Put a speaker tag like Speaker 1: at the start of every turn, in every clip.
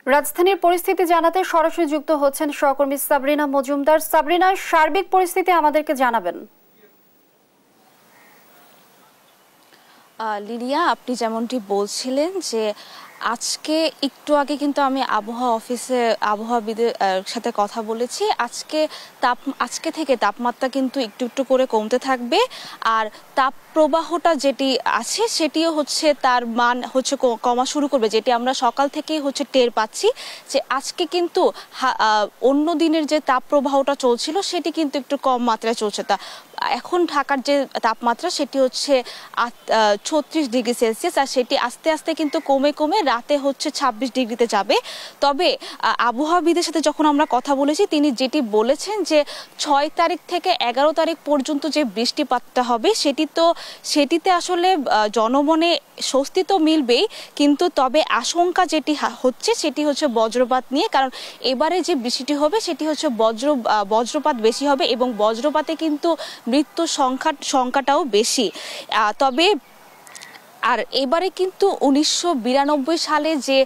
Speaker 1: রাজধানীর পরিস্থিতি জানাতে সরাসরি যুক্ত হচ্ছেন সহকর্মী সাবরিনা মজুমদার। সাবরিনা, সার্বিক পরিস্থিতি আমাদেরকে জানাবেন।
Speaker 2: লিলিয়া, আপনি যেমনটি বলছিলেন যে আজকে একটু আগে কিন্তু আমি আবহাওয়া অফিসে আবহাওয়াবিদের সাথে কথা বলেছি। আজকে থেকে তাপমাত্রা কিন্তু একটু একটু করে কমতে থাকবে, আর তাপ প্রবাহটা যেটি আছে সেটিও হচ্ছে তার মান হচ্ছে কমা শুরু করবে, যেটি আমরা সকাল থেকেই হচ্ছে টের পাচ্ছি যে আজকে কিন্তু অন্য দিনের যে তাপ প্রবাহটা চলছিল সেটি কিন্তু একটু কম মাত্রায় চলছে। এখন ঢাকার যে তাপমাত্রা সেটি হচ্ছে 36 ডিগ্রি সেলসিয়াস, আর সেটি আস্তে আস্তে কিন্তু কমে কমে রাতে হচ্ছে 26 ডিগ্রিতে যাবে। তবে আবহাওয়াবিদের সাথে যখন আমরা কথা বলেছি তিনি যেটি বলেছেন যে 6 তারিখ থেকে 11 তারিখ পর্যন্ত যে বৃষ্টিপাতটা হবে সেটিতে আসলে জনমনে স্বস্তি তো মিলবেই, কিন্তু তবে আশঙ্কা যেটি হচ্ছে সেটি হচ্ছে বজ্রপাত নিয়ে। কারণ এবারে যে বৃষ্টিটি হবে সেটি হচ্ছে বজ্রপাত বেশি হবে এবং বজ্রপাতে কিন্তু মৃত্যুর সংখ্যাটাও বেশি। তবে আর এবারে কিন্তু 1992 সালে যে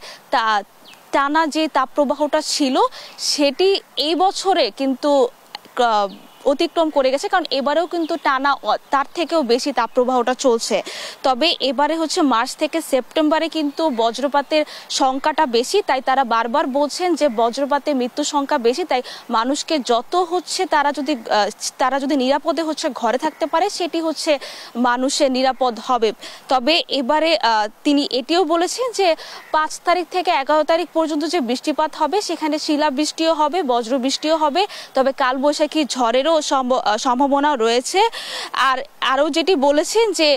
Speaker 2: টানা যে তাপপ্রবাহটা ছিল সেটি এই বছরে কিন্তু অতিক্রম করে গেছে, কারণ এবারেও কিন্তু টানা তার থেকেও বেশি তাপপ্রবাহটা চলছে। তবে এবারে হচ্ছে মার্চ থেকে সেপ্টেম্বরে কিন্তু বজ্রপাতের সংখ্যাটা বেশি, তাই তারা বারবার বলছেন যে বজ্রপাতে মৃত্যুর সংখ্যা বেশি, তাই মানুষকে যত হচ্ছে তারা যদি নিরাপদে হচ্ছে ঘরে থাকতে পারে সেটি হচ্ছে মানুষের নিরাপদ হবে। তবে এবারে তিনি এটিও বলেছেন যে 5 তারিখ থেকে 11 তারিখ পর্যন্ত যে বৃষ্টিপাত হবে সেখানে শিলাবৃষ্টিও হবে, বজ্রবৃষ্টিও হবে, তবে কালবৈশাখী ঝড়েরও সম্ভাবনা রয়েছে। আর আরও যেটি বলেছেন যে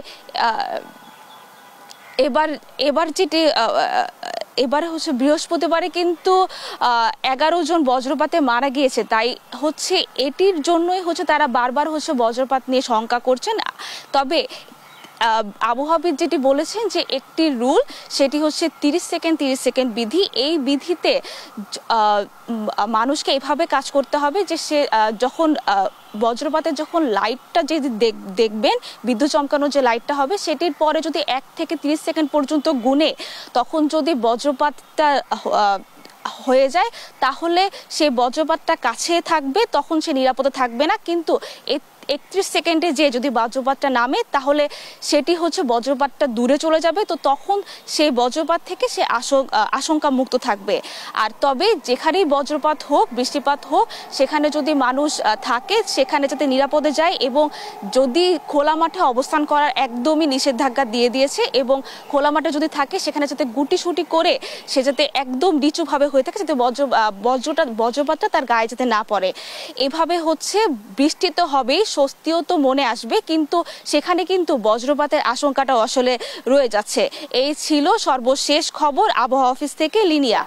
Speaker 2: এবারে হচ্ছে বৃহস্পতিবারে কিন্তু 11 জন বজ্রপাতে মারা গিয়েছে, তাই হচ্ছে এটির জন্যই হচ্ছে তারা বারবার হচ্ছে বজ্রপাত নিয়ে শঙ্কা করছেন। তবে আবহাওয়াবিদ যেটি বলেছেন যে একটি রুল, সেটি হচ্ছে 30 সেকেন্ড বিধি। এই বিধিতে মানুষকে এভাবে কাজ করতে হবে যে সে যখন বজ্রপাতের যখন লাইটটা যদি দেখবেন, বিদ্যুৎ চমকানো যে লাইটটা হবে সেটির পরে যদি 1 থেকে 30 সেকেন্ড পর্যন্ত গুনে তখন যদি বজ্রপাতটা হয়ে যায় তাহলে সেই বজ্রপাতটা কাছে থাকবে, তখন সে নিরাপদে থাকবে না। কিন্তু 31 সেকেন্ডে যে যদি বজ্রপাতটা নামে তাহলে সেটি হচ্ছে বজ্রপাতটা দূরে চলে যাবে, তো তখন সেই বজ্রপাত থেকে সে আশঙ্কা মুক্ত থাকবে। আর তবে যেখানেই বজ্রপাত হোক, বৃষ্টিপাত হোক, সেখানে যদি মানুষ থাকে সেখানে যাতে নিরাপদে যায়, এবং যদি খোলা মাঠে অবস্থান করার একদমই নিষেধাজ্ঞা দিয়ে দিয়েছে, এবং খোলা মাঠে যদি থাকে সেখানে যাতে গুটিসুটি করে সে যাতে একদম নিচুভাবে হয়ে থাকে, যাতে বজ্রপাতটা তার গায়ে যাতে না পড়ে। এভাবে হচ্ছে বৃষ্টি তো হবেই, স্বস্তিও তো মনে আসবে, কিন্তু সেখানে কিন্তু বজ্রপাতের আশঙ্কাটাও আসলে রয়ে যাচ্ছে। এই ছিল সর্বশেষ খবর আবহাওয়া অফিস থেকে, লিনিয়া।